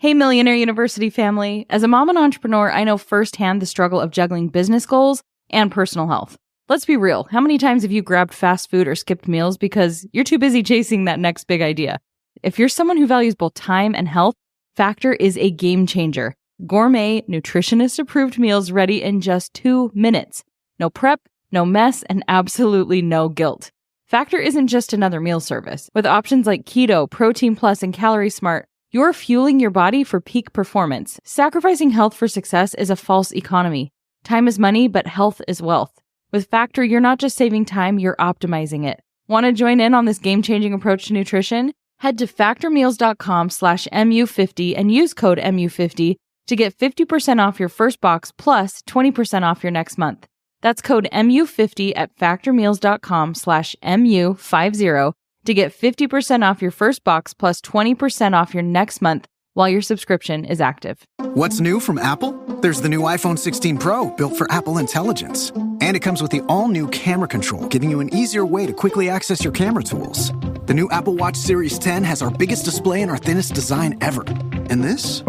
Hey, Millionaire University family. As a mom and entrepreneur, I know firsthand the struggle of juggling business goals and personal health. Let's be real. How many times have you grabbed fast food or skipped meals because you're too busy chasing that next big idea? If you're someone who values both time and health, Factor is a game changer. Gourmet, nutritionist-approved meals ready in just 2 minutes. No prep, no mess, and absolutely no guilt. Factor isn't just another meal service. With options like Keto, Protein Plus, and Calorie Smart, you're fueling your body for peak performance. Sacrificing health for success is a false economy. Time is money, but health is wealth. With Factor, you're not just saving time, you're optimizing it. Want to join in on this game-changing approach to nutrition? Head to factormeals.com/MU50 and use code MU50 to get 50% off your first box plus 20% off your next month. That's code MU50 at factormeals.com/MU50 to get 50% off your first box plus 20% off your next month while your subscription is active. What's new from Apple? There's the new iPhone 16 Pro, built for Apple Intelligence. And it comes with the all-new camera control, giving you an easier way to quickly access your camera tools. The new Apple Watch Series 10 has our biggest display and our thinnest design ever. And this?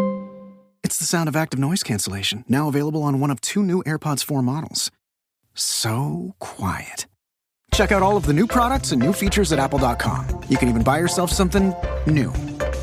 It's the sound of active noise cancellation, now available on one of 2 new AirPods 4 models. So quiet. Check out all of the new products and new features at apple.com. You can even buy yourself something new.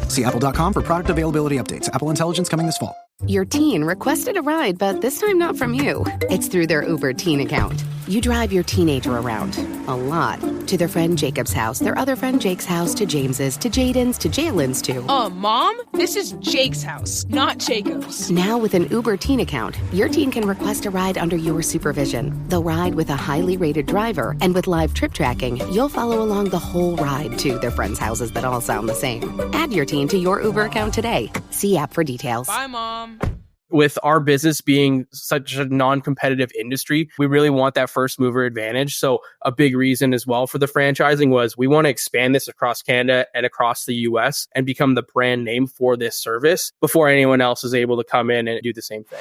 See apple.com for product availability updates. Apple Intelligence coming this fall. Your teen requested a ride, but this time not from you. It's through their Uber teen account. You drive your teenager around, a lot, to their friend Jacob's house, their other friend Jake's house, to James's, to Jaden's, to Jalen's, to... Mom? This is Jake's house, not Jacob's. Now with an Uber teen account, your teen can request a ride under your supervision. They'll ride with a highly rated driver, and with live trip tracking, you'll follow along the whole ride to their friends' houses that all sound the same. Add your teen to your Uber account today. See app for details. Bye, Mom. With our business being such a non-competitive industry, we really want that first mover advantage. So a big reason as well for the franchising was we want to expand this across Canada and across the US and become the brand name for this service before anyone else is able to come in and do the same thing.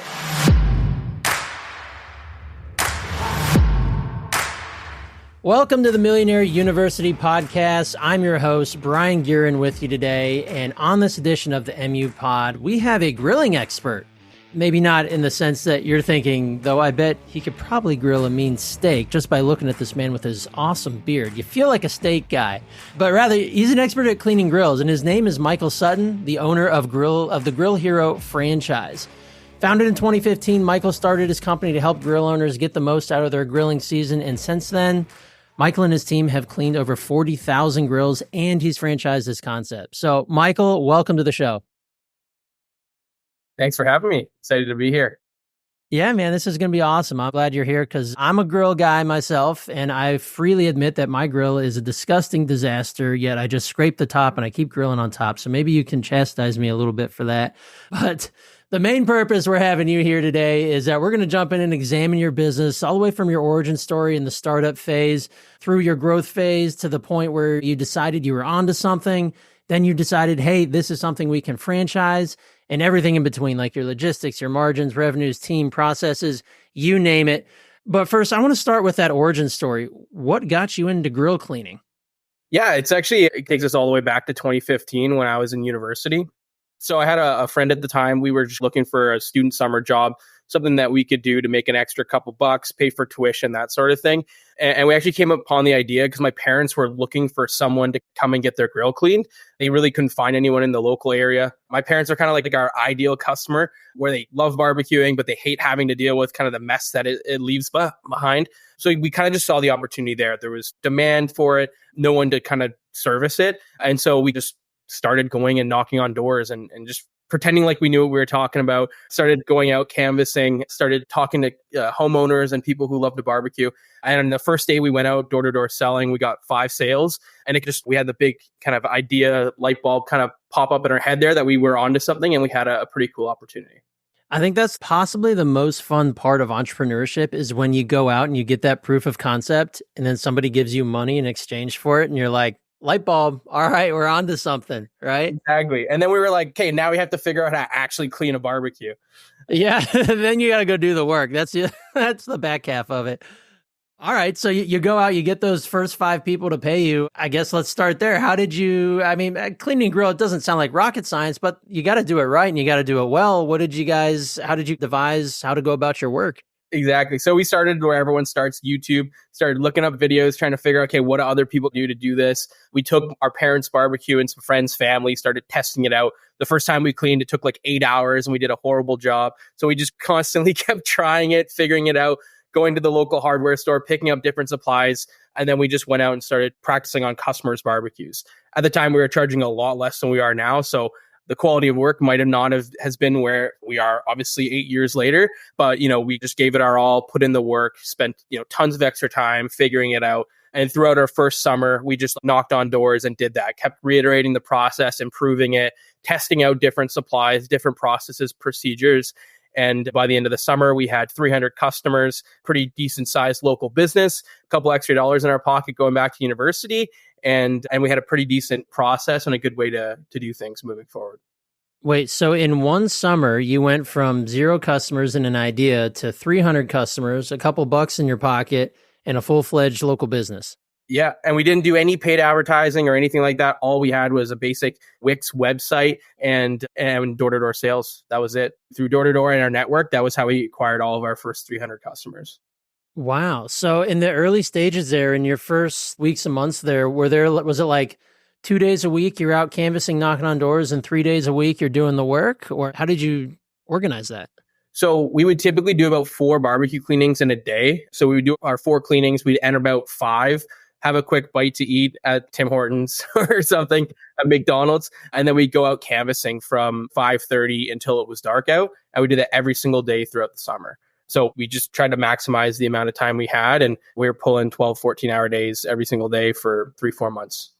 Welcome to the Millionaire University podcast. I'm your host, Brian Guerin, with you today. And on this edition of the MU Pod, we have a grilling expert. Maybe not in the sense that you're thinking, though I bet he could probably grill a mean steak just by looking at this man with his awesome beard. You feel like a steak guy. But rather, he's an expert at cleaning grills, and his name is Michael Sutton, the owner of the Grill Hero franchise. Founded in 2015, Michael started his company to help grill owners get the most out of their grilling season, and since then, Michael and his team have cleaned over 40,000 grills, and he's franchised his Concep. So, Michael, welcome to the show. Thanks for having me. Excited to be here. Yeah, man, this is going to be awesome. I'm glad you're here because I'm a grill guy myself, and I freely admit that my grill is a disgusting disaster, yet I just scrape the top and I keep grilling on top. So maybe you can chastise me a little bit for that. But the main purpose we're having you here today is that we're going to jump in and examine your business all the way from your origin story in the startup phase through your growth phase to the point where you decided you were onto something. Then you decided, hey, this is something we can franchise, and everything in between, like your logistics, your margins, revenues, team, processes, you name it. But first, I want to start with that origin story. What got you into grill cleaning? Yeah, it takes us all the way back to 2015 when I was in university. So I had a friend at the time. We were just looking for a student summer job, something that we could do to make an extra couple bucks, pay for tuition, that sort of thing. And we actually came upon the idea because my parents were looking for someone to come and get their grill cleaned. They really couldn't find anyone in the local area. My parents are kind of like our ideal customer where they love barbecuing, but they hate having to deal with kind of the mess that it leaves behind. So we kind of just saw the opportunity there. There was demand for it, no one to kind of service it. And so we just started going and knocking on doors and just pretending like we knew what we were talking about, started going out canvassing, started talking to homeowners and people who love to barbecue. And on the first day we went out door-to-door selling, we got 5 sales. And we had the big kind of idea, light bulb kind of pop up in our head there that we were onto something, and we had a pretty cool opportunity. I think that's possibly the most fun part of entrepreneurship is when you go out and you get that proof of concept and then somebody gives you money in exchange for it. And you're like, light bulb. All right, we're on to something, right? Exactly. And then we were like, okay, now we have to figure out how to actually clean a barbecue. Yeah, then you got to go do the work. That's the back half of it. All right. So you go out, you get those first 5 people to pay you. I guess let's start there. How did you, cleaning grill, it doesn't sound like rocket science, but you got to do it right and you got to do it well. How did you devise how to go about your work? Exactly. So we started where everyone starts, YouTube, started looking up videos, trying to figure out, okay, what do other people do to do this? We took our parents' barbecue and some friends' family, started testing it out. The first time we cleaned, it took like 8 hours and we did a horrible job. So we just constantly kept trying it, figuring it out, going to the local hardware store, picking up different supplies. And then we just went out and started practicing on customers' barbecues. At the time, we were charging a lot less than we are now. So the quality of work might have not has been where we are obviously 8 years later, but we just gave it our all, put in the work, spent tons of extra time figuring it out. And throughout our first summer, we just knocked on doors and did that, kept reiterating the process, improving it, testing out different supplies, different processes, procedures. And by the end of the summer, we had 300 customers, pretty decent sized local business, a couple extra dollars in our pocket going back to university. And we had a pretty decent process and a good way to do things moving forward. Wait, so in one summer, you went from 0 customers and an idea to 300 customers, a couple bucks in your pocket, and a full-fledged local business. Yeah, and we didn't do any paid advertising or anything like that. All we had was a basic Wix website and door-to-door sales. That was it. Through door-to-door and our network, that was how we acquired all of our first 300 customers. Wow. So in the early stages there, in your first weeks and months there, was it like 2 days a week you're out canvassing, knocking on doors, and 3 days a week you're doing the work? Or how did you organize that? So we would typically do about 4 barbecue cleanings in a day. So we would do our 4 cleanings. We'd enter about 5, have a quick bite to eat at Tim Hortons or something at McDonald's. And then we'd go out canvassing from 5:30 until it was dark out. And we did that every single day throughout the summer. So we just tried to maximize the amount of time we had. And we were pulling 12, 14-hour days every single day for 3-4 months.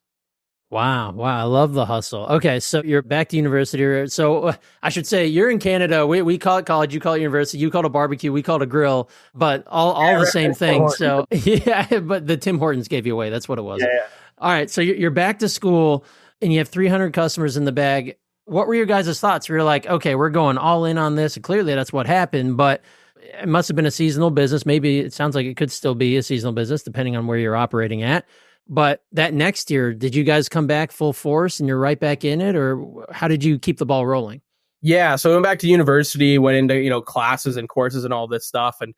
Wow. I love the hustle. Okay, so you're back to university. So I should say you're in Canada. We call it college, you call it university, you call it a barbecue, we call it a grill, but all the same thing. So yeah, but the Tim Hortons gave you away. That's what it was. Yeah. All right, so you're back to school and you have 300 customers in the bag. What were your guys' thoughts? We were like, okay, we're going all in on this. And clearly that's what happened, but it must have been a seasonal business. Maybe it sounds like it could still be a seasonal business depending on where you're operating at. But that next year, did you guys come back full force and you're right back in it? Or how did you keep the ball rolling? Yeah. So I went back to university, went into, classes and courses and all this stuff. And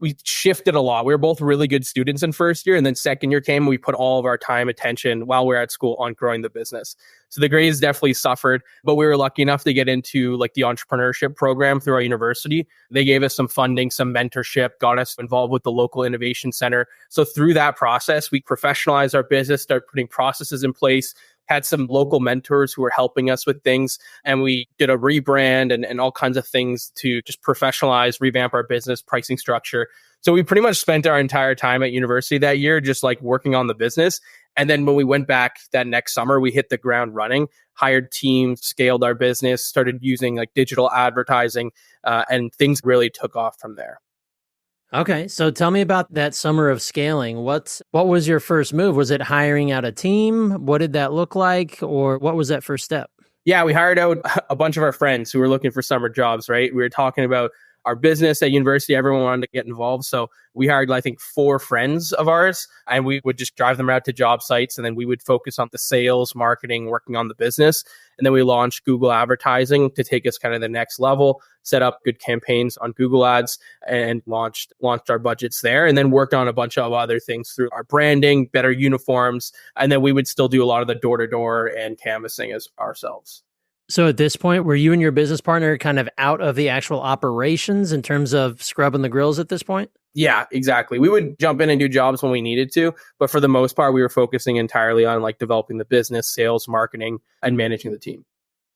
we shifted a lot. We were both really good students in first year. And then second year came, we put all of our time, attention while we were at school on growing the business. So the grades definitely suffered, but we were lucky enough to get into like the entrepreneurship program through our university. They gave us some funding, some mentorship, got us involved with the local innovation center. So through that process, we professionalized our business, started putting processes in place, had some local mentors who were helping us with things. And we did a rebrand and all kinds of things to just professionalize, revamp our business, pricing structure. So we pretty much spent our entire time at university that year, just like working on the business. And then when we went back that next summer, we hit the ground running, hired teams, scaled our business, started using like digital advertising, and things really took off from there. Okay, so tell me about that summer of scaling. What was your first move? Was it hiring out a team? What did that look like? Or what was that first step? Yeah, we hired out a bunch of our friends who were looking for summer jobs, right? We were talking about our business at university. Everyone wanted to get involved. So we hired, I think, 4 friends of ours, and we would just drive them out to job sites. And then we would focus on the sales, marketing, working on the business. And then we launched Google advertising to take us kind of the next level, set up good campaigns on Google ads and launched our budgets there, and then worked on a bunch of other things through our branding, better uniforms. And then we would still do a lot of the door-to-door and canvassing as ourselves. So at this point, were you and your business partner kind of out of the actual operations in terms of scrubbing the grills at this point? Yeah, exactly. We would jump in and do jobs when we needed to, but for the most part, we were focusing entirely on like developing the business, sales, marketing, and managing the team.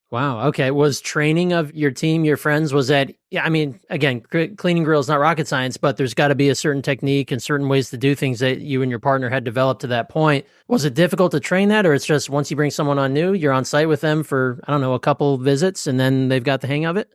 Wow. Okay. Was training of your team, your friends, was that, again, cleaning grills, not rocket science, but there's got to be a certain technique and certain ways to do things that you and your partner had developed to that point. Was it difficult to train that, or it's just once you bring someone on new, you're on site with them for, a couple visits and then they've got the hang of it?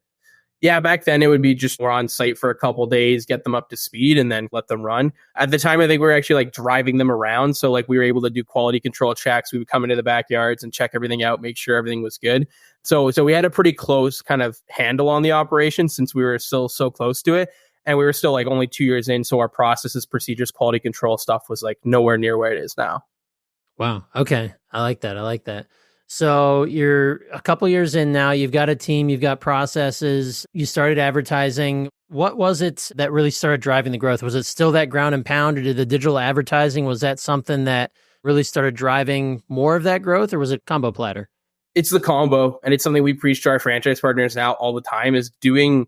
Yeah, back then it would be just we're on site for a couple of days, get them up to speed and then let them run. At the time, I think we were actually like driving them around. So like we were able to do quality control checks. We would come into the backyards and check everything out, make sure everything was good. So we had a pretty close kind of handle on the operation since we were still so close to it. And we were still like only 2 years in. So our processes, procedures, quality control stuff was like nowhere near where it is now. Wow. Okay. I like that. I like that. So you're a couple years in now, you've got a team, you've got processes, you started advertising. What was it that really started driving the growth? Was it still that ground and pound, or did the digital advertising, was that something that really started driving more of that growth, or was it combo platter? It's the combo, and it's something we preach to our franchise partners now all the time, is doing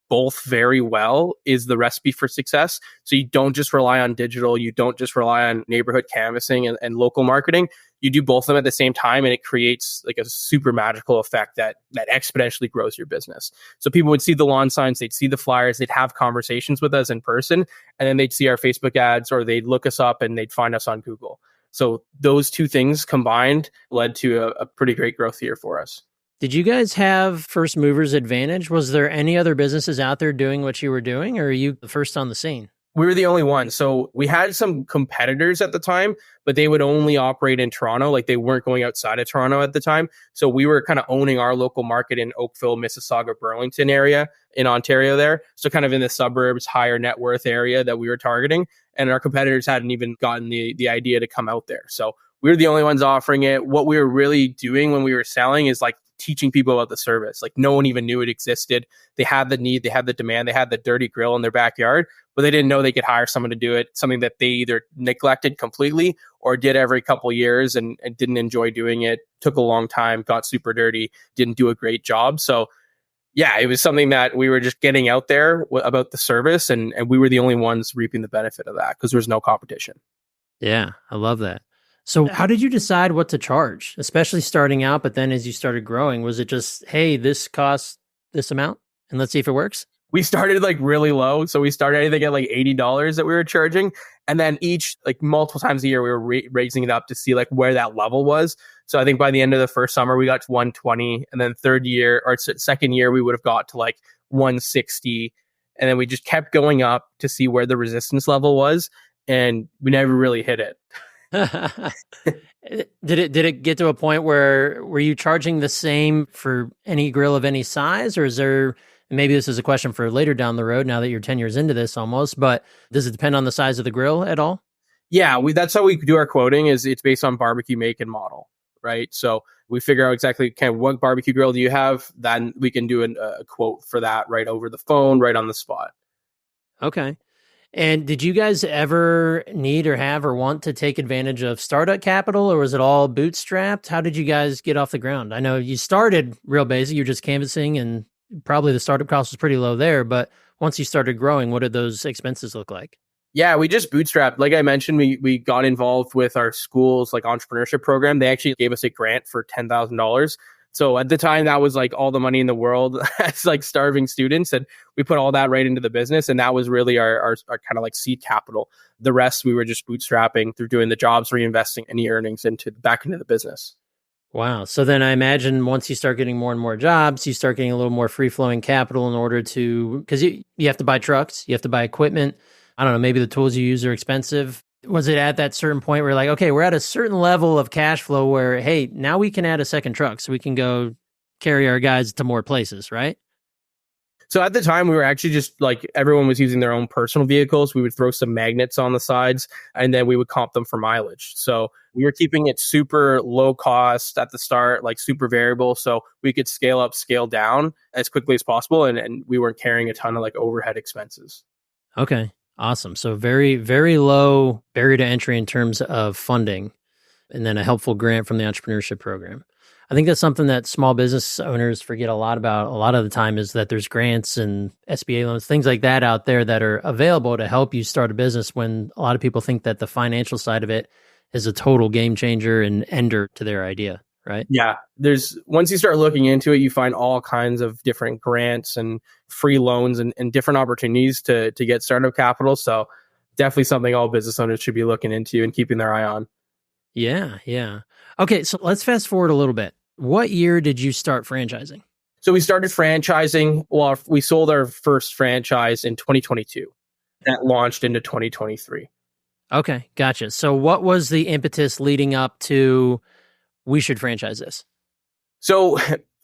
both very well is the recipe for success. So you don't just rely on digital, you don't just rely on neighborhood canvassing and local marketing. You do both of them at the same time, and it creates like a super magical effect that exponentially grows your business. So people would see the lawn signs, they'd see the flyers, they'd have conversations with us in person, and then they'd see our Facebook ads, or they'd look us up and they'd find us on Google. So those two things combined led to a pretty great growth year for us. Did you guys have first movers advantage? Was there any other businesses out there doing what you were doing, or are you the first on the scene? We were the only one. So we had some competitors at the time, but they would only operate in Toronto. Like they weren't going outside of Toronto at the time. So we were kind of owning our local market in Oakville, Mississauga, Burlington area in Ontario there. So kind of in the suburbs, higher net worth area that we were targeting. And our competitors hadn't even gotten the idea to come out there. So we were the only ones offering it. What we were really doing when we were selling is like teaching people about the service. Like no one even knew it existed. They had the need, they had the demand, they had the dirty grill in their backyard, but they didn't know they could hire someone to do it, something that they either neglected completely or did every couple of years and didn't enjoy doing it, took a long time, got super dirty, didn't do a great job. So yeah, it was something that we were just getting out there about the service, and we were the only ones reaping the benefit of that because there was no competition. Yeah, I love that. So how did you decide what to charge, especially starting out, but then as you started growing? Was it just, hey, this costs this amount and let's see if it works? We started like really low. So we started, I think, at like $80 that we were charging. And then each, like multiple times a year, we were raising it up to see like where that level was. So I think by the end of the first summer, we got to 120. And then second year, we would have got to like 160. And then we just kept going up to see where the resistance level was. And we never really hit it. Did it get to a point where were you charging the same for any grill of any size, or is there, maybe this is a question for later down the road now that you're 10 years into this almost, but does it depend on the size of the grill at all? Yeah, that's how we do our quoting, is it's based on barbecue make and model, right? So we figure out exactly kind of what barbecue grill do you have, then we can do a quote for that right over the phone, right on the spot. Okay. And did you guys ever need or have or want to take advantage of startup capital, or was it all bootstrapped? How did you guys get off the ground? I know you started real basic, you're just canvassing, and probably the startup cost was pretty low there, but once you started growing, what did those expenses look like? Yeah, we just bootstrapped. Like I mentioned, we got involved with our school's like entrepreneurship program. They actually gave us a grant for $10,000. So at the time, that was like all the money in the world as like starving students. And we put all that right into the business. And that was really our kind of like seed capital. The rest, we were just bootstrapping through doing the jobs, reinvesting any earnings back into the business. Wow. So then I imagine once you start getting more and more jobs, you start getting a little more free-flowing capital in order to, because you have to buy trucks, you have to buy equipment. I don't know, maybe the tools you use are expensive. Was it at that certain point where you're like, okay, we're at a certain level of cash flow where, hey, now we can add a second truck so we can go carry our guys to more places, right? So at the time, we were actually just like, everyone was using their own personal vehicles. We would throw some magnets on the sides and then we would comp them for mileage. So we were keeping it super low cost at the start, like super variable. So we could scale up, scale down as quickly as possible. And we weren't carrying a ton of like overhead expenses. Okay. Awesome. So very, very low barrier to entry in terms of funding, and then a helpful grant from the entrepreneurship program. I think that's something that small business owners forget a lot about a lot of the time, is that there's grants and SBA loans, things like that out there that are available to help you start a business, when a lot of people think that the financial side of it is a total game changer and ender to their idea, right? Yeah. Once you start looking into it, you find all kinds of different grants and free loans and different opportunities to get startup capital. So definitely something all business owners should be looking into and keeping their eye on. Yeah. Yeah. Okay. So let's fast forward a little bit. What year did you start franchising? So we started franchising. Well, we sold our first franchise in 2022. That launched into 2023. Okay. Gotcha. So what was the impetus leading up to, we should franchise this? So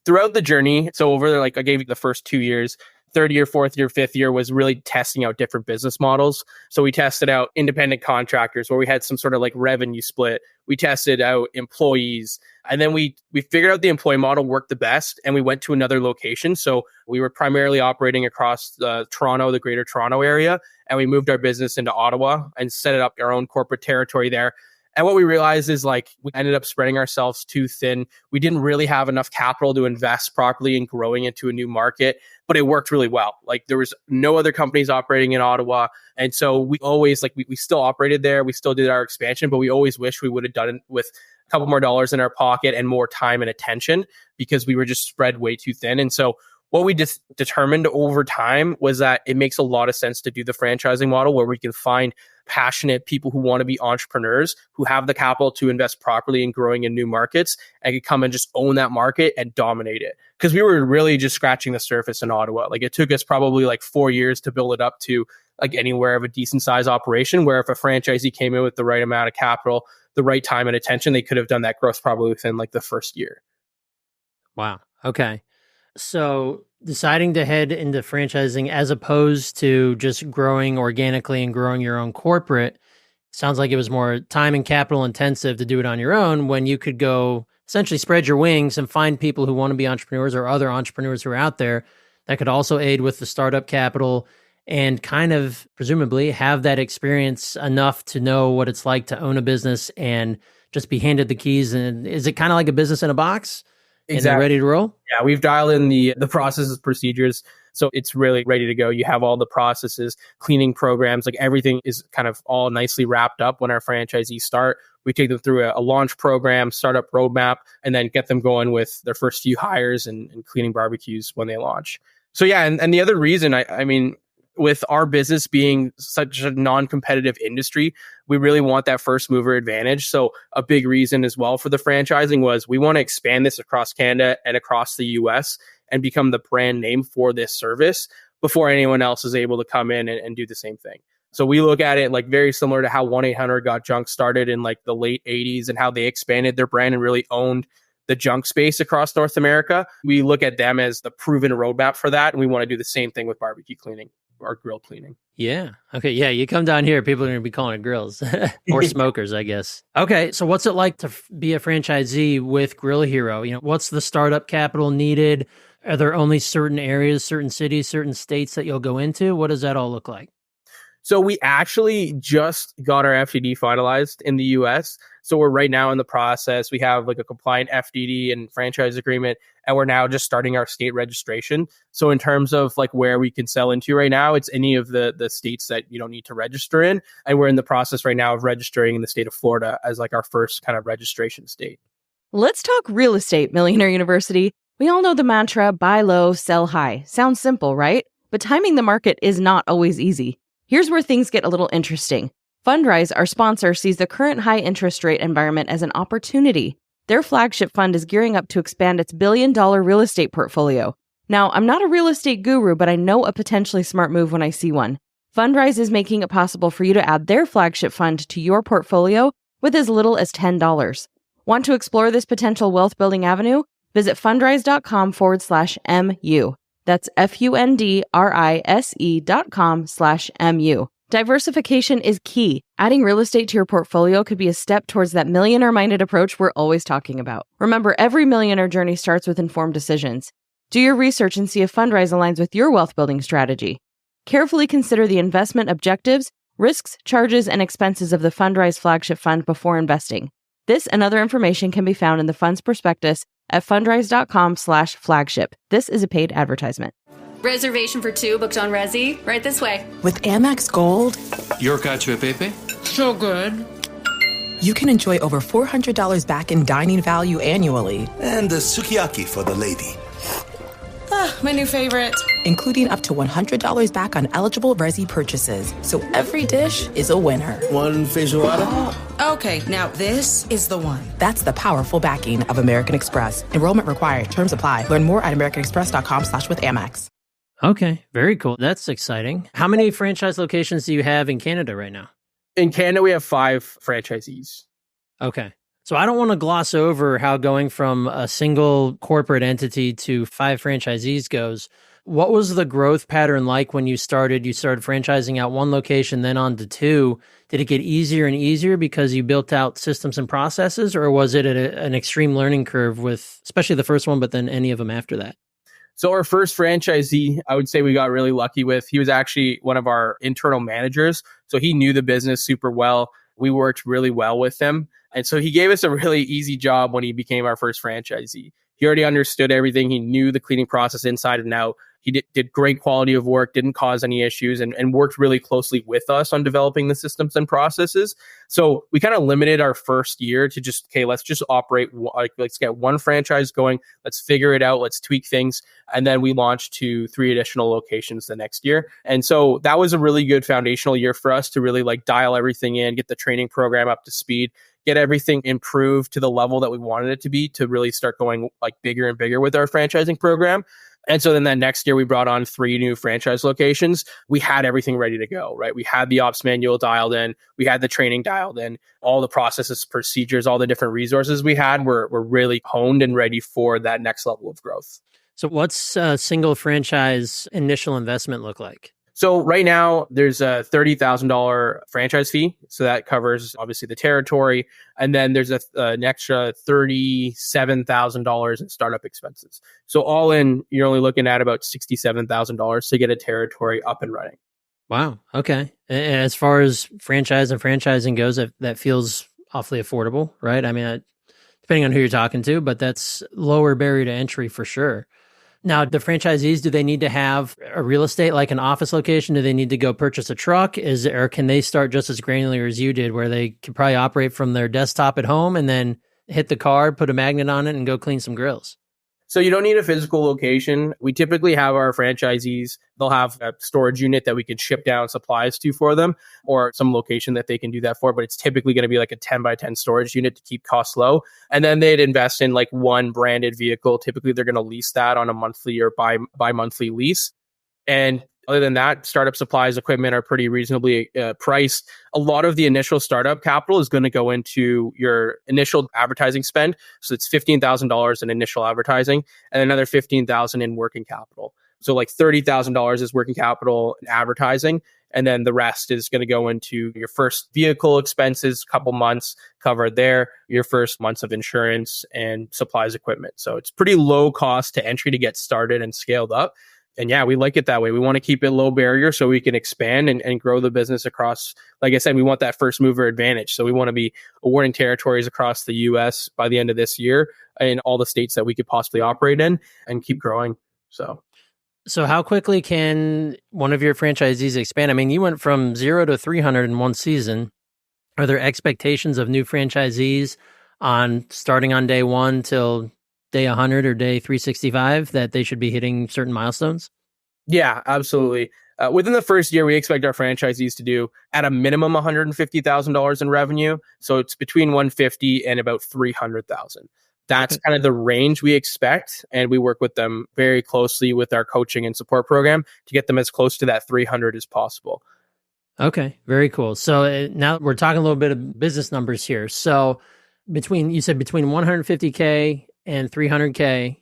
throughout the journey, so over there, like I gave you the first 2 years, third year, fourth year, fifth year was really testing out different business models. So we tested out independent contractors where we had some sort of like revenue split. We tested out employees. And then we figured out the employee model worked the best and we went to another location. So we were primarily operating across Toronto, the greater Toronto area. And we moved our business into Ottawa and set up our own corporate territory there. And what we realized is like we ended up spreading ourselves too thin. We didn't really have enough capital to invest properly in growing into a new market, but it worked really well. Like there was no other companies operating in Ottawa. And so we always we still operated there. We still did our expansion, but we always wish we would have done it with a couple more dollars in our pocket and more time and attention because we were just spread way too thin. And so what we just determined over time was that it makes a lot of sense to do the franchising model where we can find passionate people who want to be entrepreneurs, who have the capital to invest properly in growing in new markets and can come and just own that market and dominate it. Because we were really just scratching the surface in Ottawa. Like it took us probably like 4 years to build it up to like anywhere of a decent size operation, where if a franchisee came in with the right amount of capital, the right time and attention, they could have done that growth probably within like the first year. Wow. Okay. So deciding to head into franchising as opposed to just growing organically and growing your own corporate, sounds like it was more time and capital intensive to do it on your own when you could go essentially spread your wings and find people who want to be entrepreneurs or other entrepreneurs who are out there that could also aid with the startup capital and kind of presumably have that experience enough to know what it's like to own a business and just be handed the keys. And is it kind of like a business in a box? Exactly. And they're ready to roll? Yeah, we've dialed in the processes, procedures. So it's really ready to go. You have all the processes, cleaning programs, like everything is kind of all nicely wrapped up when our franchisees start. We take them through a launch program, startup roadmap, and then get them going with their first few hires and cleaning barbecues when they launch. So yeah, and the other reason, I mean, with our business being such a non-competitive industry, we really want that first mover advantage. So a big reason as well for the franchising was we want to expand this across Canada and across the US and become the brand name for this service before anyone else is able to come in and do the same thing. So we look at it like very similar to how 1-800 Got Junk started in like the late 80s and how they expanded their brand and really owned the junk space across North America. We look at them as the proven roadmap for that. And we want to do the same thing with barbecue cleaning or grill cleaning. Yeah. Okay. Yeah. You come down here, people are going to be calling it grills or smokers, I guess. Okay. So what's it like to be a franchisee with Grill Hero? You know, what's the startup capital needed? Are there only certain areas, certain cities, certain states that you'll go into? What does that all look like? So we actually just got our FDD finalized in the US. So we're right now in the process. We have like a compliant FDD and franchise agreement, and we're now just starting our state registration. So in terms of like where we can sell into right now, it's any of the states that you don't need to register in. And we're in the process right now of registering in the state of Florida as like our first kind of registration state. Let's talk real estate, Millionaire University. We all know the mantra, buy low, sell high. Sounds simple, right? But timing the market is not always easy. Here's where things get a little interesting. Fundrise, our sponsor, sees the current high interest rate environment as an opportunity. Their flagship fund is gearing up to expand its billion-dollar real estate portfolio. Now, I'm not a real estate guru, but I know a potentially smart move when I see one. Fundrise is making it possible for you to add their flagship fund to your portfolio with as little as $10. Want to explore this potential wealth-building avenue? Visit fundrise.com/MU. That's fundrise.com/MU. Diversification is key. Adding real estate to your portfolio could be a step towards that millionaire-minded approach we're always talking about. Remember, every millionaire journey starts with informed decisions. Do your research and see if Fundrise aligns with your wealth-building strategy. Carefully consider the investment objectives, risks, charges, and expenses of the Fundrise flagship fund before investing. This and other information can be found in the fund's prospectus at fundrise.com/flagship. This is a paid advertisement. Reservation for 2 booked on Resi. Right this way. With Amex Gold, Your cacio e pepe? So good. you can enjoy over $400 back in dining value annually, And the sukiyaki for the lady. My new favorite. including up to $100 back on eligible Resi purchases. So every dish is a winner. One feijoada? Okay, now this is the one. That's the powerful backing of American Express. Enrollment required. Terms apply. Learn more at americanexpress.com/withAmex. Okay. Very cool. That's exciting. How many franchise locations do you have in Canada right now? In Canada, we have 5 franchisees. Okay. So I don't want to gloss over how going from a single corporate entity to 5 franchisees goes. What was the growth pattern like when you started? You started franchising out one location, then on to 2. Did it get easier and easier because you built out systems and processes, or was it an extreme learning curve with, especially the first one, but then any of them after that? So our first franchisee, I would say we got really lucky with. He was actually one of our internal managers. So he knew the business super well. We worked really well with him. And so he gave us a really easy job when he became our first franchisee. He already understood everything. He knew the cleaning process inside and out. He did great quality of work, didn't cause any issues, and worked really closely with us on developing the systems and processes. So we kind of limited our first year to just, okay, let's just operate, let's get one franchise going. Let's figure it out. Let's tweak things. And then we launched to 3 additional locations the next year. And so that was a really good foundational year for us to really like dial everything in, get the training program up to speed, get everything improved to the level that we wanted it to be to really start going like bigger and bigger with our franchising program. And so then that next year we brought on 3 new franchise locations. We had everything ready to go, right? We had the ops manual dialed in. We had the training dialed in. All the processes, procedures, all the different resources we had were really honed and ready for that next level of growth. So what's a single franchise initial investment look like? So right now there's a $30,000 franchise fee. So that covers obviously the territory. And then there's an extra $37,000 in startup expenses. So all in, you're only looking at about $67,000 to get a territory up and running. Wow. Okay. As far as franchise and franchising goes, that feels awfully affordable, right? I mean, depending on who you're talking to, but that's lower barrier to entry for sure. Now, the franchisees, do they need to have a real estate, like an office location? Do they need to go purchase a truck? Or can they start just as granular as you did, where they could probably operate from their desktop at home and then hit the card, put a magnet on it, and go clean some grills? So you don't need a physical location. We typically have our franchisees, they'll have a storage unit that we can ship down supplies to for them, or some location that they can do that for. But it's typically going to be like a 10 by 10 storage unit to keep costs low. And then they'd invest in like one branded vehicle. Typically, they're going to lease that on a monthly or bi-monthly lease. And other than that, startup supplies, equipment are pretty reasonably priced. A lot of the initial startup capital is going to go into your initial advertising spend. So it's $15,000 in initial advertising and another $15,000 in working capital. So like $30,000 is working capital and advertising. And then the rest is going to go into your first vehicle expenses, couple months covered there, your first months of insurance and supplies, equipment. So it's pretty low cost to entry to get started and scaled up. And yeah, we like it that way. We want to keep it low barrier so we can expand and grow the business across. Like I said, we want that first mover advantage. So we want to be awarding territories across the US by the end of this year in all the states that we could possibly operate in and keep growing. So how quickly can one of your franchisees expand? I mean, you went from 0 to 300 in one season. Are there expectations of new franchisees on starting on day 1 till day 100 or day 365 that they should be hitting certain milestones? Yeah, absolutely. Within the first year, we expect our franchisees to do at a minimum $150,000 in revenue. So it's between 150 and about 300,000. That's kind of the range we expect. And we work with them very closely with our coaching and support program to get them as close to that 300 as possible. Okay, very cool. So now we're talking a little bit of business numbers here. So you said between 150K and 300K.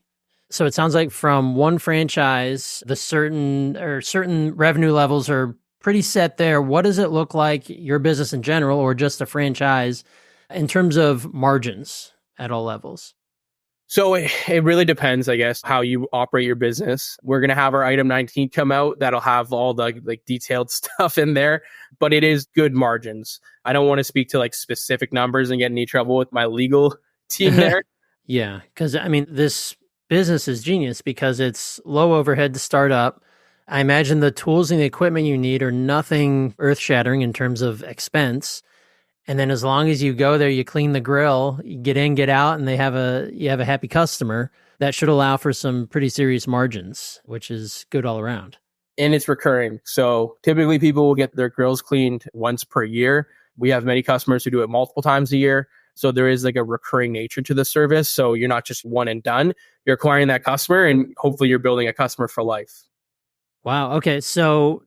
So it sounds like from one franchise, the certain revenue levels are pretty set there. What does it look like, your business in general, or just a franchise, in terms of margins at all levels? So it really depends, I guess, how you operate your business. We're going to have our item 19 come out. That'll have all the like detailed stuff in there, but it is good margins. I don't want to speak to like specific numbers and get in any trouble with my legal team there. Yeah, because I mean, this business is genius because it's low overhead to start up. I imagine the tools and the equipment you need are nothing earth-shattering in terms of expense. And then as long as you go there, you clean the grill, you get in, get out, and you have a happy customer, that should allow for some pretty serious margins, which is good all around. And it's recurring. So typically people will get their grills cleaned once per year. We have many customers who do it multiple times a year. So there is like a recurring nature to the service. So you're not just one and done. You're acquiring that customer and hopefully you're building a customer for life. Wow. Okay. So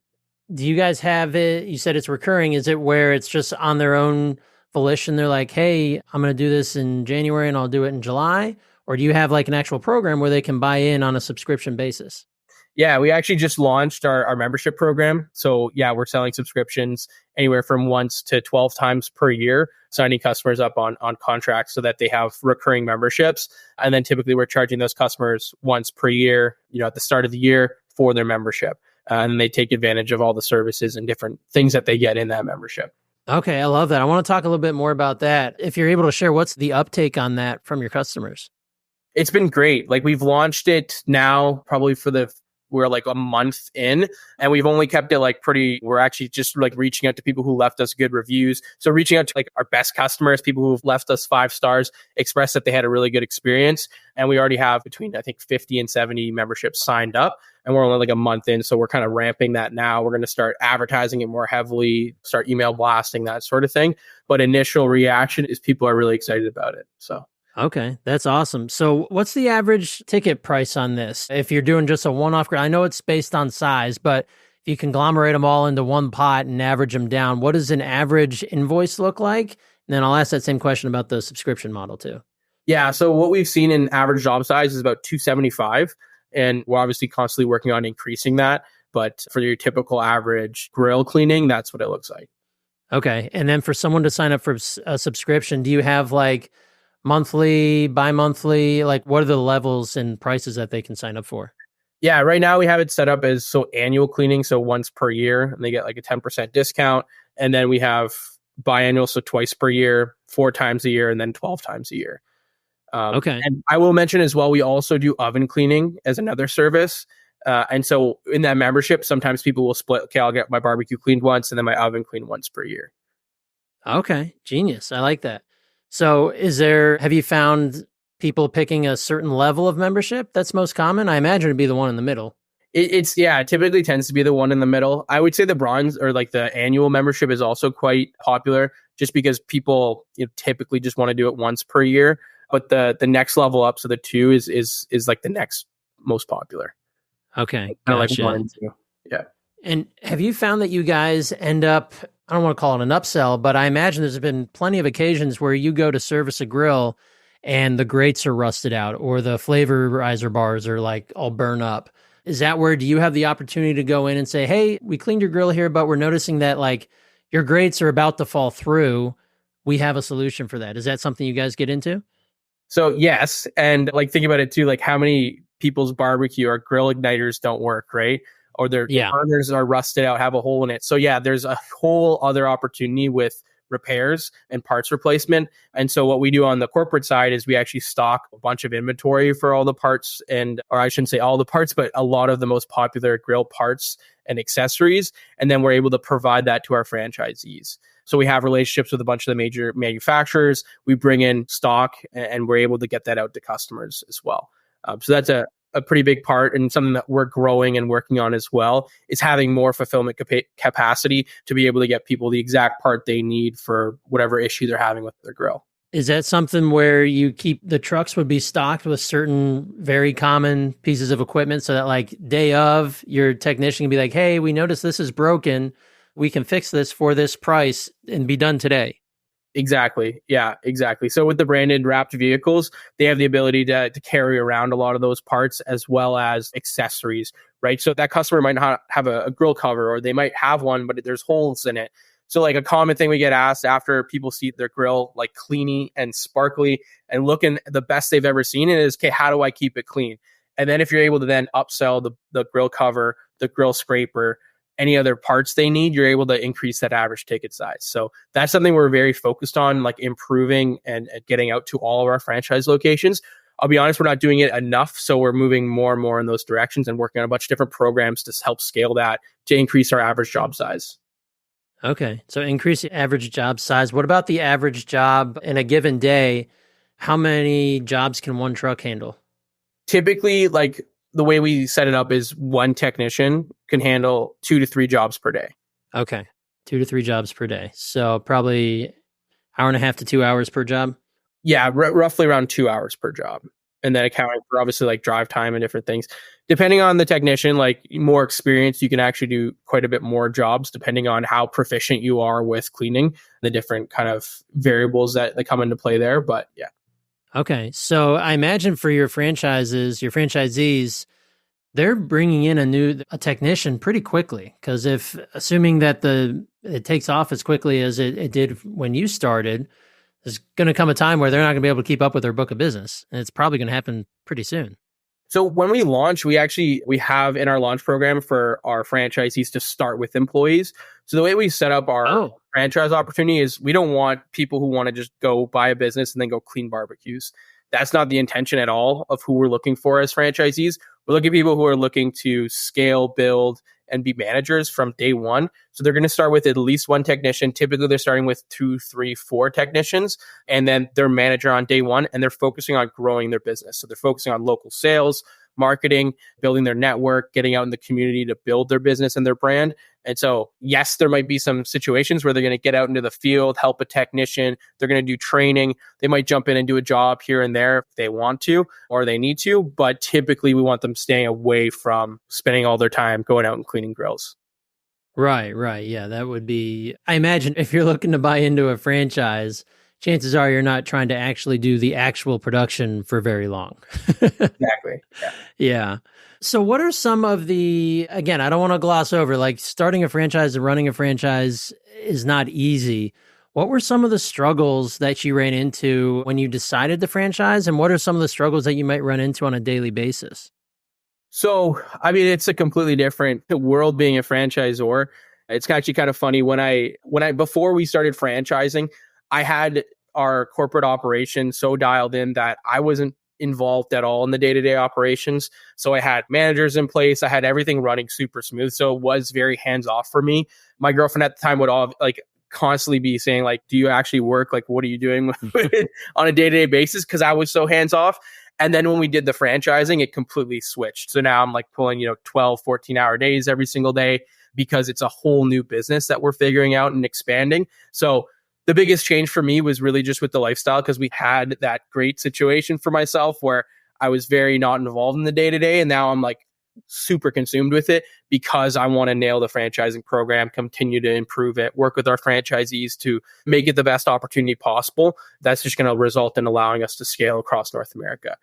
do you guys have it? You said it's recurring. Is it where it's just on their own volition? They're like, hey, I'm going to do this in January and I'll do it in July? Or do you have like an actual program where they can buy in on a subscription basis? Yeah, we actually just launched our membership program. So yeah, we're selling subscriptions anywhere from once to 12 times per year, signing customers up on contracts so that they have recurring memberships. And then typically we're charging those customers once per year, at the start of the year for their membership. And they take advantage of all the services and different things that they get in that membership. Okay, I love that. I want to talk a little bit more about that. If you're able to share, what's the uptake on that from your customers? It's been great. Like we've launched it now probably we're like a month in, and we've only kept it we're actually just like reaching out to people who left us good reviews. So reaching out to like our best customers, people who've left us 5 stars, expressed that they had a really good experience. And we already have between, I think, 50 and 70 memberships signed up, and we're only like a month in. So we're kind of ramping that now. We're going to start advertising it more heavily, start email blasting, that sort of thing. But initial reaction is people are really excited about it. So. Okay, that's awesome. So what's the average ticket price on this? If you're doing just a one-off, I know it's based on size, but if you conglomerate them all into one pot and average them down, what does an average invoice look like? And then I'll ask that same question about the subscription model too. Yeah, so what we've seen in average job size is about $275, and we're obviously constantly working on increasing that. But for your typical average grill cleaning, that's what it looks like. Okay, and then for someone to sign up for a subscription, do you have like monthly, bi-monthly, like what are the levels and prices that they can sign up for? Yeah, right now we have it set up as annual cleaning, so once per year, and they get like a 10% discount. And then we have biannual, so twice per year, 4 times a year, and then 12 times a year. Okay. And I will mention as well, we also do oven cleaning as another service. And so in that membership, sometimes people will split, okay, I'll get my barbecue cleaned once and then my oven cleaned once per year. Okay, genius. I like that. So have you found people picking a certain level of membership that's most common? I imagine it'd be the one in the middle. It typically tends to be the one in the middle. I would say the bronze or like the annual membership is also quite popular just because people typically just want to do it once per year. But the next level up, so the 2 is like the next most popular. Okay, gotcha. Like 1 and 2. Yeah. And have you found that you guys end up, I don't want to call it an upsell, but I imagine there's been plenty of occasions where you go to service a grill and the grates are rusted out or the flavorizer bars are like all burn up. Is that where do you have the opportunity to go in and say, hey, we cleaned your grill here, but we're noticing that like your grates are about to fall through. We have a solution for that. Is that something you guys get into? So yes. And like think about it too, like how many people's barbecue or grill igniters don't work, right? Or their burners are rusted out, have a hole in it. So yeah, there's a whole other opportunity with repairs and parts replacement. And so what we do on the corporate side is we actually stock a bunch of inventory for all the parts or I shouldn't say all the parts, but a lot of the most popular grill parts and accessories. And then we're able to provide that to our franchisees. So we have relationships with a bunch of the major manufacturers. We bring in stock and we're able to get that out to customers as well. So that's a pretty big part, and something that we're growing and working on as well is having more fulfillment capacity to be able to get people the exact part they need for whatever issue they're having with their grill. Is that something where you keep the trucks would be stocked with certain very common pieces of equipment so that like day of your technician can be like, hey, we noticed this is broken. We can fix this for this price and be done today. Exactly. Yeah, exactly. So with the branded wrapped vehicles, they have the ability to carry around a lot of those parts as well as accessories, right? So that customer might not have a grill cover, or they might have one, but there's holes in it. So like a common thing we get asked after people see their grill like cleany and sparkly and looking the best they've ever seen it is, okay, how do I keep it clean? And then if you're able to then upsell the grill cover, the grill scraper, any other parts they need, you're able to increase that average ticket size. So that's something we're very focused on, like improving and getting out to all of our franchise locations. I'll be honest, we're not doing it enough. So we're moving more and more in those directions and working on a bunch of different programs to help scale that to increase our average job size. Okay. So increase the average job size. What about the average job in a given day? How many jobs can one truck handle? Typically, like the way we set it up is one technician can handle 2 to 3 jobs per day. Okay. 2 to 3 jobs per day. So probably hour and a half to 2 hours per job. Yeah, roughly around 2 hours per job. and then accounting for obviously like drive time and different things. Depending on the technician, like more experience, you can actually do quite a bit more jobs depending on how proficient you are with cleaning, the different kind of variables that come into play there. But yeah. Okay. So I imagine for your franchisees, they're bringing in a technician pretty quickly, because if assuming that it takes off as quickly as it did when you started, there's going to come a time where they're not going to be able to keep up with their book of business, and it's probably going to happen pretty soon. So when we launch, we have in our launch program for our franchisees to start with employees. So the way we set up our franchise opportunity is we don't want people who want to just go buy a business and then go clean barbecues. That's not the intention at all of who we're looking for as franchisees. We're looking at people who are looking to scale, build, and be managers from day one. So they're going to start with at least one technician. Typically, they're starting with 2, 3, 4 technicians, and then their manager on day one, and they're focusing on growing their business. So they're focusing on local sales, marketing, building their network, getting out in the community to build their business and their brand. And so, yes, there might be some situations where they're going to get out into the field, help a technician. They're going to do training. They might jump in and do a job here and there if they want to or they need to. But typically, we want them staying away from spending all their time going out and cleaning grills. Right. Yeah, that would be, I imagine if you're looking to buy into a franchise, chances are you're not trying to actually do the actual production for very long. Exactly. Yeah. So what are some of again, I don't want to gloss over, like starting a franchise and running a franchise is not easy. What were some of the struggles that you ran into when you decided to franchise? And what are some of the struggles that you might run into on a daily basis? So, I mean, it's a completely different world being a franchisor. It's actually kind of funny before we started franchising, I had our corporate operation so dialed in that I wasn't involved at all in the day-to-day operations. So I had managers in place. I had everything running super smooth. So it was very hands-off for me. My girlfriend at the time would constantly be saying, like, do you actually work? Like, what are you doing on a day-to-day basis? Because I was so hands-off. And then when we did the franchising, it completely switched. So now I'm like pulling, 12, 14-hour days every single day because it's a whole new business that we're figuring out and expanding. So the biggest change for me was really just with the lifestyle, because we had that great situation for myself where I was very not involved in the day-to-day. And now I'm like super consumed with it because I want to nail the franchising program, continue to improve it, work with our franchisees to make it the best opportunity possible. That's just going to result in allowing us to scale across North America.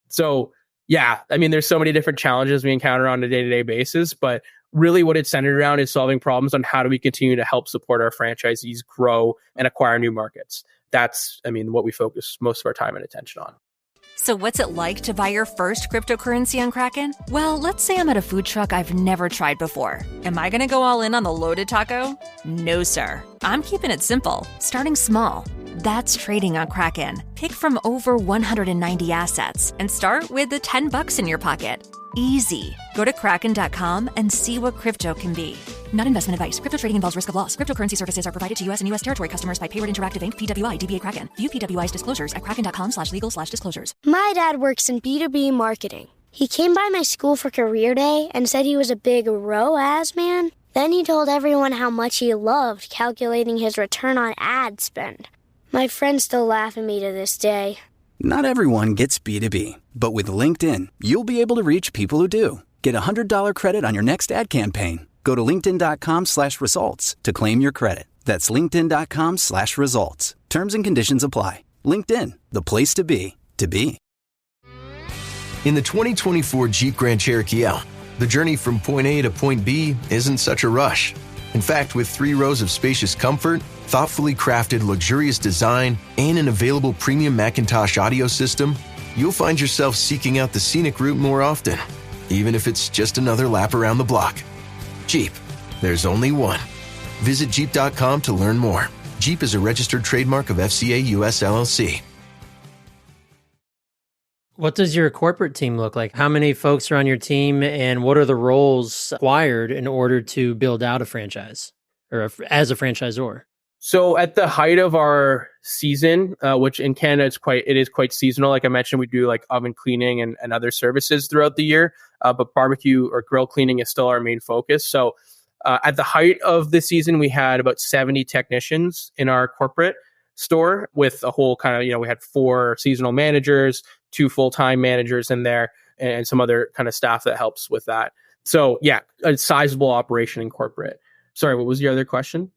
So yeah, I mean, there's so many different challenges we encounter on a day-to-day basis, but really what it's centered around is solving problems on how do we continue to help support our franchisees grow and acquire new markets. That's, what we focus most of our time and attention on. So what's it like to buy your first cryptocurrency on Kraken? Well, let's say I'm at a food truck I've never tried before. Am I going to go all in on the loaded taco? No, sir. I'm keeping it simple, starting small. That's trading on Kraken. Pick from over 190 assets and start with the $10 in your pocket. Easy. Go to Kraken.com and see what crypto can be. Not investment advice. Crypto trading involves risk of loss. Cryptocurrency services are provided to U.S. and U.S. territory customers by Payward Interactive Inc., PWI, DBA Kraken. View PWI's disclosures at kraken.com/legal/disclosures. My dad works in B2B marketing. He came by my school for career day and said he was a big ROAS man. Then he told everyone how much he loved calculating his return on ad spend. My friends still laugh at me to this day. Not everyone gets B2B, but with LinkedIn, you'll be able to reach people who do. Get a $100 credit on your next ad campaign. Go to linkedin.com/results to claim your credit. That's linkedin.com/results. Terms and conditions apply. LinkedIn, the place to be, to be. In the 2024 Jeep Grand Cherokee L, the journey from point A to point B isn't such a rush. In fact, with 3 rows of spacious comfort, thoughtfully crafted luxurious design, and an available premium Macintosh audio system, you'll find yourself seeking out the scenic route more often, even if it's just another lap around the block. Jeep, there's only one. Visit Jeep.com to learn more. Jeep is a registered trademark of FCA US LLC. What does your corporate team look like? How many folks are on your team, and what are the roles required in order to build out a franchise or as a franchisor? So at the height of our season, which in Canada it is quite seasonal. Like I mentioned, we do like oven cleaning and other services throughout the year, but barbecue or grill cleaning is still our main focus. So at the height of the season, we had about 70 technicians in our corporate store with a whole kind of, we had 4 seasonal managers, 2 full-time managers in there, and some other kind of staff that helps with that. So yeah, a sizable operation in corporate. Sorry, what was your other question?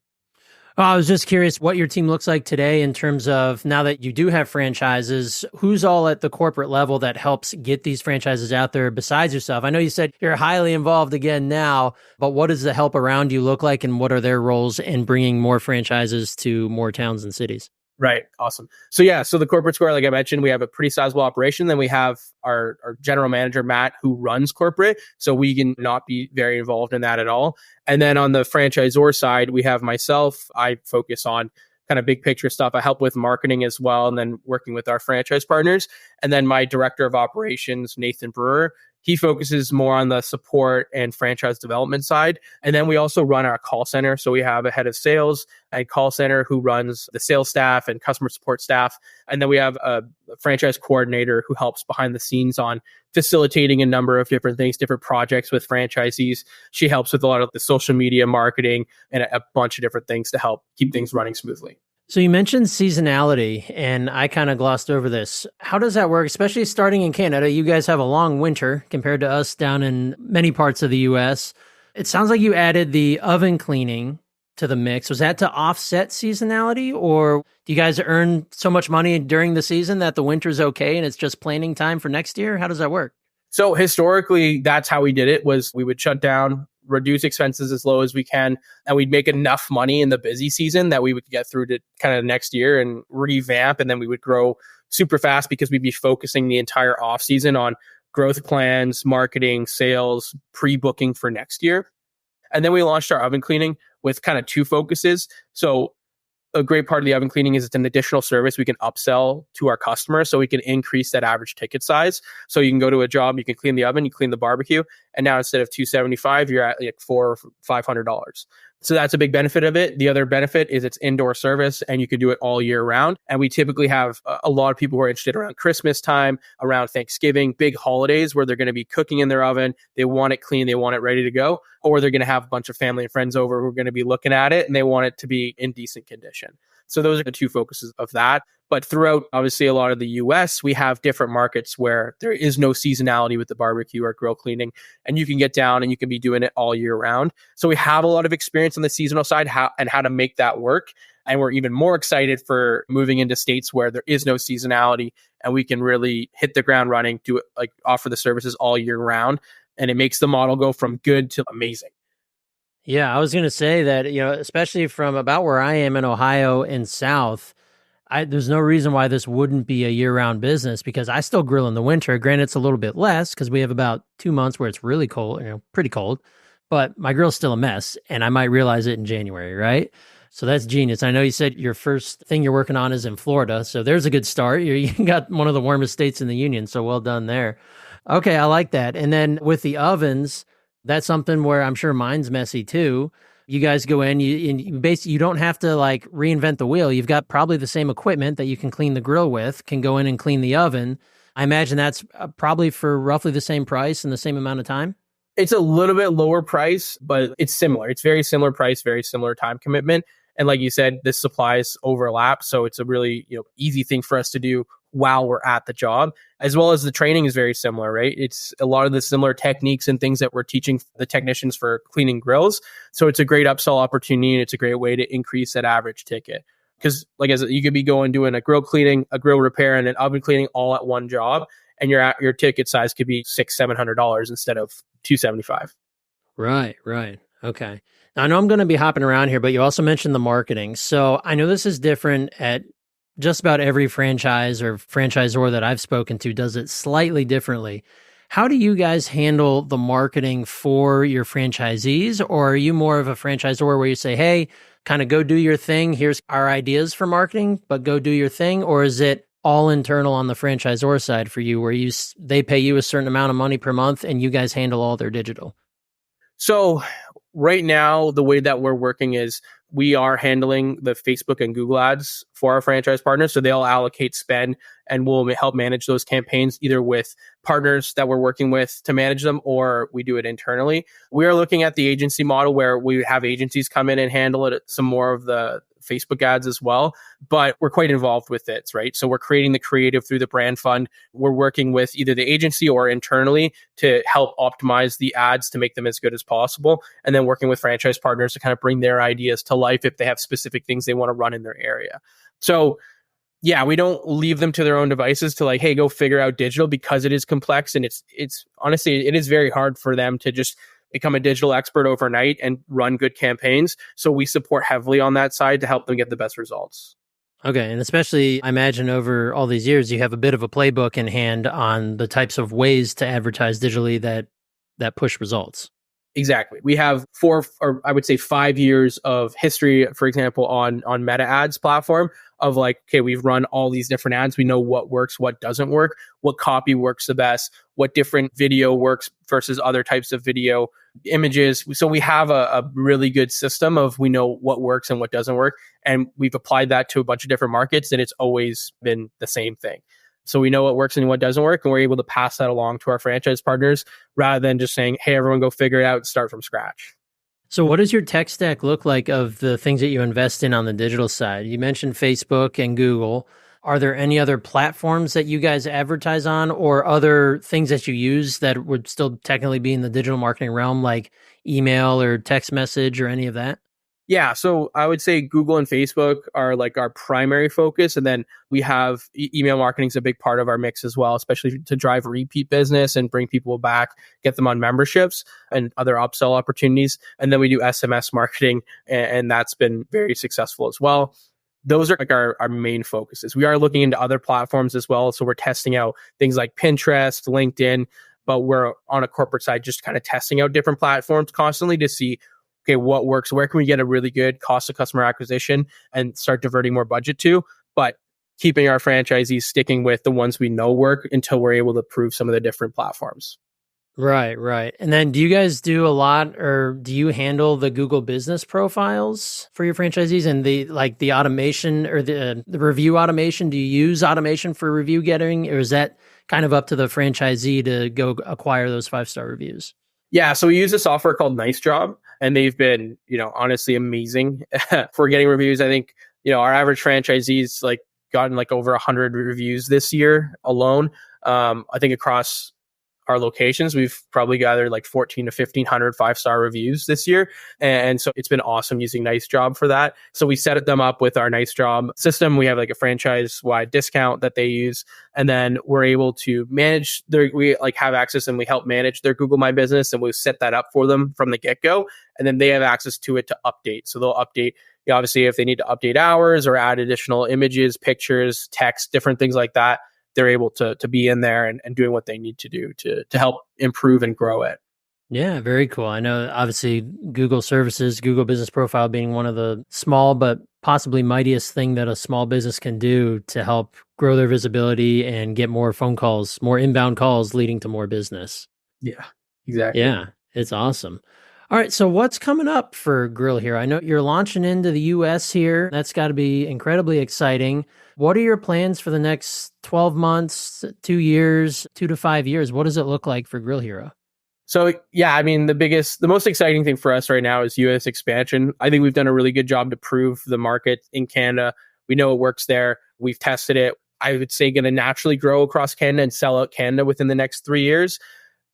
Oh, I was just curious what your team looks like today in terms of, now that you do have franchises, who's all at the corporate level that helps get these franchises out there besides yourself? I know you said you're highly involved again now, but what does the help around you look like, and what are their roles in bringing more franchises to more towns and cities? Right. Awesome. So yeah, so the corporate square, like I mentioned, we have a pretty sizable operation. Then we have our general manager, Matt, who runs corporate. So we can not be very involved in that at all. And then on the franchisor side, we have myself. I focus on kind of big picture stuff. I help with marketing as well, and then working with our franchise partners. And then my director of operations, Nathan Brewer, he focuses more on the support and franchise development side. And then we also run our call center. So we have a head of sales and call center who runs the sales staff and customer support staff. And then we have a franchise coordinator who helps behind the scenes on facilitating a number of different things, different projects with franchisees. She helps with a lot of the social media marketing and a bunch of different things to help keep things running smoothly. So you mentioned seasonality, and I kind of glossed over this. How does that work, especially starting in Canada? You guys have a long winter compared to us down in many parts of the U.S. It sounds like you added the oven cleaning to the mix. Was that to offset seasonality, or do you guys earn so much money during the season that the winter's okay and it's just planning time for next year? How does that work? So historically, that's how we did it, was we would shut down, reduce expenses as low as we can, and we'd make enough money in the busy season that we would get through to kind of next year and revamp, and then we would grow super fast because we'd be focusing the entire off season on growth plans, marketing, sales, pre-booking for next year. And then we launched our oven cleaning with kind of 2 focuses. So a great part of the oven cleaning is it's an additional service we can upsell to our customers, so we can increase that average ticket size. So you can go to a job, you can clean the oven, you clean the barbecue, and now instead of $275, you're at like $400 or $500. So that's a big benefit of it. The other benefit is it's indoor service and you can do it all year round. And we typically have a lot of people who are interested around Christmas time, around Thanksgiving, big holidays where they're going to be cooking in their oven. They want it clean. They want it ready to go. Or they're going to have a bunch of family and friends over who are going to be looking at it and they want it to be in decent condition. So those are the 2 focuses of that. But throughout, obviously, a lot of the US, we have different markets where there is no seasonality with the barbecue or grill cleaning, and you can get down and you can be doing it all year round. So we have a lot of experience on the seasonal side, how to make that work. And we're even more excited for moving into states where there is no seasonality and we can really hit the ground running, do it, like offer the services all year round. And it makes the model go from good to amazing. Yeah, I was going to say that, especially from about where I am in Ohio and south, there's no reason why this wouldn't be a year-round business, because I still grill in the winter. Granted, it's a little bit less because we have about 2 months where it's really cold, pretty cold, but my grill's still a mess, and I might realize it in January, right? So that's genius. I know you said your first thing you're working on is in Florida, so there's a good start. You got one of the warmest states in the union, so well done there. Okay, I like that. And then with the ovens, that's something where I'm sure mine's messy too. You guys go in, you basically, you don't have to like reinvent the wheel. You've got probably the same equipment that you can clean the grill with, can go in and clean the oven. I imagine that's probably for roughly the same price and the same amount of time. It's a little bit lower price, but it's similar. It's very similar price, very similar time commitment. And like you said, this supplies overlap. So it's a really easy thing for us to do while we're at the job, as well as the training is very similar, right? It's a lot of the similar techniques and things that we're teaching the technicians for cleaning grills. So it's a great upsell opportunity, and it's a great way to increase that average ticket. Because like I said, you could be doing a grill cleaning, a grill repair, and an oven cleaning all at one job, and your ticket size could be $600-$700 instead of $275. Right. Okay. Now, I know I'm going to be hopping around here, but you also mentioned the marketing. So I know this is different at just about every franchise or franchisor that I've spoken to does it slightly differently. How do you guys handle the marketing for your franchisees? Or are you more of a franchisor where you say, hey, kind of go do your thing. Here's our ideas for marketing, but go do your thing. Or is it all internal on the franchisor side for you where they pay you a certain amount of money per month and you guys handle all their digital? So right now, the way that we're working is we are handling the Facebook and Google ads for our franchise partners. So they'll allocate spend and we'll help manage those campaigns either with partners that we're working with to manage them, or we do it internally. We are looking at the agency model where we have agencies come in and handle it, some more of the Facebook ads as well, but we're quite involved with it, right? So we're creating the creative through the brand fund. We're working with either the agency or internally to help optimize the ads to make them as good as possible. And then working with franchise partners to kind of bring their ideas to life if they have specific things they want to run in their area. So yeah, we don't leave them to their own devices to like, hey, go figure out digital, because it is complex. And it's honestly, it is very hard for them to just become a digital expert overnight and run good campaigns. So we support heavily on that side to help them get the best results. Okay. And especially, I imagine over all these years, you have a bit of a playbook in hand on the types of ways to advertise digitally that push results. Exactly. We have 4, or I would say 5 years of history, for example, on Meta Ads platform of like, okay, we've run all these different ads. We know what works, what doesn't work, what copy works the best, what different video works versus other types of video images. So we have a really good system of we know what works and what doesn't work. And we've applied that to a bunch of different markets, and it's always been the same thing. So we know what works and what doesn't work, and we're able to pass that along to our franchise partners rather than just saying, hey, everyone go figure it out and start from scratch. So what does your tech stack look like of the things that you invest in on the digital side? You mentioned Facebook and Google. Are there any other platforms that you guys advertise on, or other things that you use that would still technically be in the digital marketing realm, like email or text message or any of that? Yeah, so I would say Google and Facebook are like our primary focus. And then we have email marketing is a big part of our mix as well, especially to drive repeat business and bring people back, get them on memberships and other upsell opportunities. And then we do SMS marketing, and that's been very successful as well. Those are like our main focuses. We are looking into other platforms as well. So we're testing out things like Pinterest, LinkedIn, but we're on a corporate side just kind of testing out different platforms constantly to see, okay, what works? Where can we get a really good cost of customer acquisition and start diverting more budget to? But keeping our franchisees sticking with the ones we know work until we're able to prove some of the different platforms. Right, right. And then do you guys do a lot, or do you handle the Google business profiles for your franchisees and the automation or the review automation? Do you use automation for review getting, or is that kind of up to the franchisee to go acquire those 5-star reviews? Yeah, so we use a software called Nice Job, and they've been, honestly amazing for getting reviews. I think, our average franchisees like gotten like over 100 reviews this year alone. I think across our locations, we've probably gathered like 14 to 1,500 5-star reviews this year. And so it's been awesome using Nice Job for that. So we set them up with our Nice Job system. We have like a franchise-wide discount that they use. And then we're able to manage we like have access and we help manage their Google My Business, and we set that up for them from the get-go. And then they have access to it to update. So they'll update, obviously, if they need to update hours or add additional images, pictures, text, different things like that. They're able to be in there and doing what they need to do to help improve and grow it. Yeah, very cool. I know, obviously, Google services, Google Business Profile being one of the small but possibly mightiest thing that a small business can do to help grow their visibility and get more phone calls, more inbound calls leading to more business. Yeah, exactly. Yeah, it's awesome. All right, so what's coming up for Grill Hero? I know you're launching into the U.S. here. That's got to be incredibly exciting. What are your plans for the next 12 months, 2 years, 2 to 5 years? What does it look like for Grill Hero? So, yeah, I mean, the most exciting thing for us right now is U.S. expansion. I think we've done a really good job to prove the market in Canada. We know it works there. We've tested it. I would say going to naturally grow across Canada and sell out Canada within the next 3 years.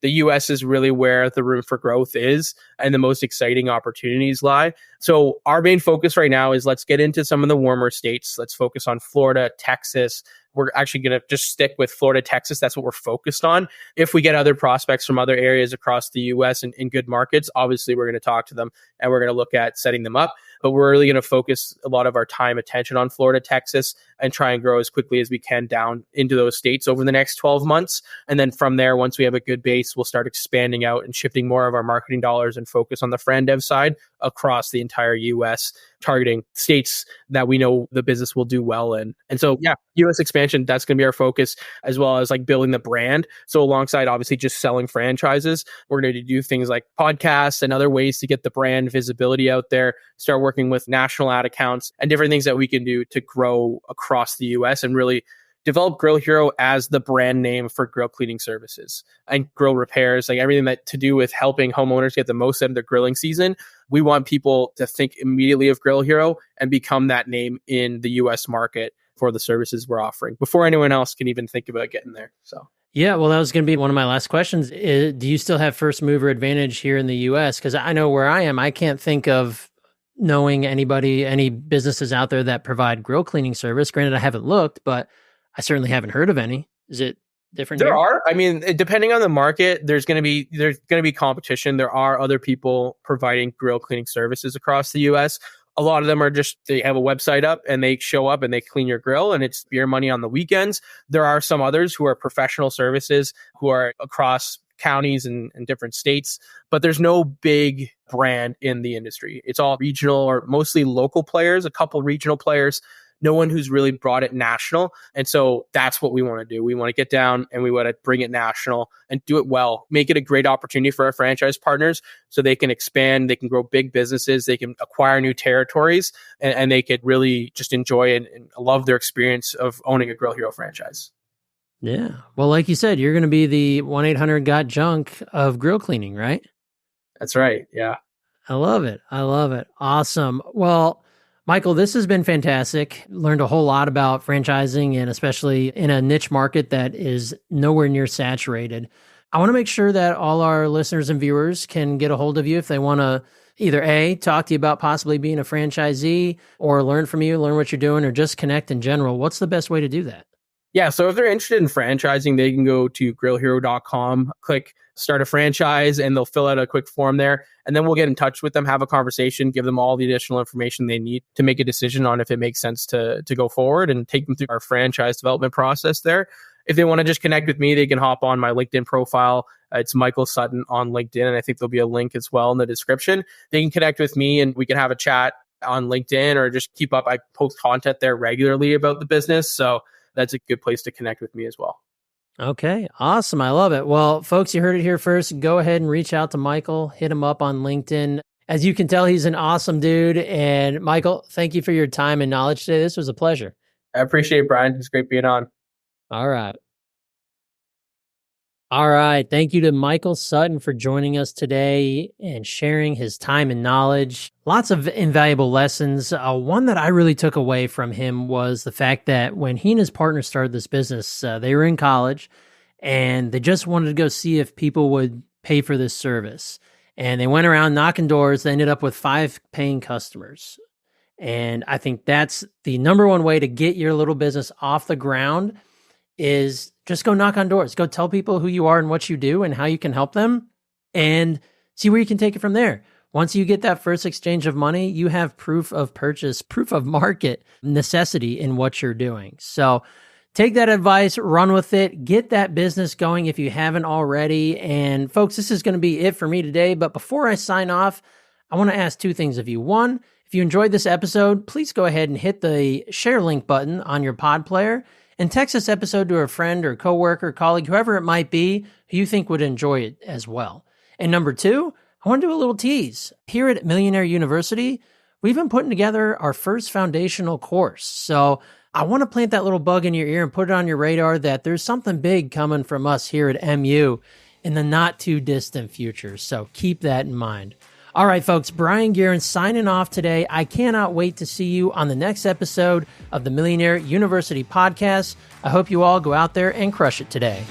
The US is really where the room for growth is and the most exciting opportunities lie. So our main focus right now is let's get into some of the warmer states. Let's focus on Florida, Texas. We're actually going to just stick with Florida, Texas. That's what we're focused on. If we get other prospects from other areas across the US and in good markets, obviously we're going to talk to them and we're going to look at setting them up. But we're really going to focus a lot of our time, attention on Florida, Texas, and try and grow as quickly as we can down into those states over the next 12 months. And then from there, once we have a good base, we'll start expanding out and shifting more of our marketing dollars and focus on the friend dev side across the entire US, targeting states that we know the business will do well in. And so, yeah, US expansion, that's going to be our focus, as well as like building the brand. So alongside obviously just selling franchises, we're going to do things like podcasts and other ways to get the brand visibility out there, start working with national ad accounts and different things that we can do to grow across the US and really develop Grill Hero as the brand name for grill cleaning services and grill repairs, like everything that to do with helping homeowners get the most out of their grilling season. We want people to think immediately of Grill Hero and become that name in the US market for the services we're offering before anyone else can even think about getting there. So yeah, well, that was going to be one of my last questions. Do you still have first mover advantage here in the US? Because I know where I am, I can't think of knowing any businesses out there that provide grill cleaning service. Granted, I haven't looked, but I certainly haven't heard of any. Is it different? There are. I mean, depending on the market, there's going to be competition. There are other people providing grill cleaning services across the US. A lot of them are just, they have a website up and they show up and they clean your grill and it's beer money on the weekends. There are some others who are professional services who are across counties and different states, but there's no big brand in the industry. It's all regional or mostly local players, a couple regional players, no one who's really brought it national. And so that's what we want to do. We want to get down and we want to bring it national and do it well, make it a great opportunity for our franchise partners so they can expand, they can grow big businesses, they can acquire new territories, and they could really just enjoy and love their experience of owning a Grill Hero franchise. Yeah. Well, like you said, you're going to be the 1-800-GOT-JUNK of grill cleaning, right? That's right. Yeah. I love it. I love it. Awesome. Well, Michael, this has been fantastic. Learned a whole lot about franchising and especially in a niche market that is nowhere near saturated. I want to make sure that all our listeners and viewers can get a hold of you if they want to either A, talk to you about possibly being a franchisee or learn from you, learn what you're doing, or just connect in general. What's the best way to do that? Yeah, so if they're interested in franchising, they can go to grillhero.com, click start a franchise, and they'll fill out a quick form there. And then we'll get in touch with them, have a conversation, give them all the additional information they need to make a decision on if it makes sense to go forward and take them through our franchise development process there. If they want to just connect with me, they can hop on my LinkedIn profile. It's Michael Sutton on LinkedIn, and I think there'll be a link as well in the description. They can connect with me and we can have a chat on LinkedIn or just keep up. I post content there regularly about the business. So that's a good place to connect with me as well. Okay, awesome. I love it. Well, folks, you heard it here first. Go ahead and reach out to Michael, hit him up on LinkedIn. As you can tell, he's an awesome dude. And Michael, thank you for your time and knowledge today. This was a pleasure. I appreciate it, Brian. It's great being on. All right. All right. Thank you to Michael Sutton for joining us today and sharing his time and knowledge. Lots of invaluable lessons. One that I really took away from him was the fact that when he and his partner started this business, they were in college and they just wanted to go see if people would pay for this service. And they went around knocking doors. They ended up with 5 paying customers. And I think that's the number one way to get your little business off the ground is just go knock on doors. Go tell people who you are and what you do and how you can help them and see where you can take it from there. Once you get that first exchange of money, you have proof of purchase, proof of market necessity in what you're doing. So take that advice, run with it, get that business going if you haven't already. And folks, this is going to be it for me today. But before I sign off, I want to ask 2 things of you. One, if you enjoyed this episode, please go ahead and hit the share link button on your pod player and text this episode to a friend or coworker, colleague, whoever it might be who you think would enjoy it as well. And number 2, I want to do a little tease. Here at Millionaire University, we've been putting together our first foundational course. So I want to plant that little bug in your ear and put it on your radar that there's something big coming from us here at MU in the not too distant future. So keep that in mind. All right, folks, Brian Guerin signing off today. I cannot wait to see you on the next episode of the Millionaire University podcast. I hope you all go out there and crush it today.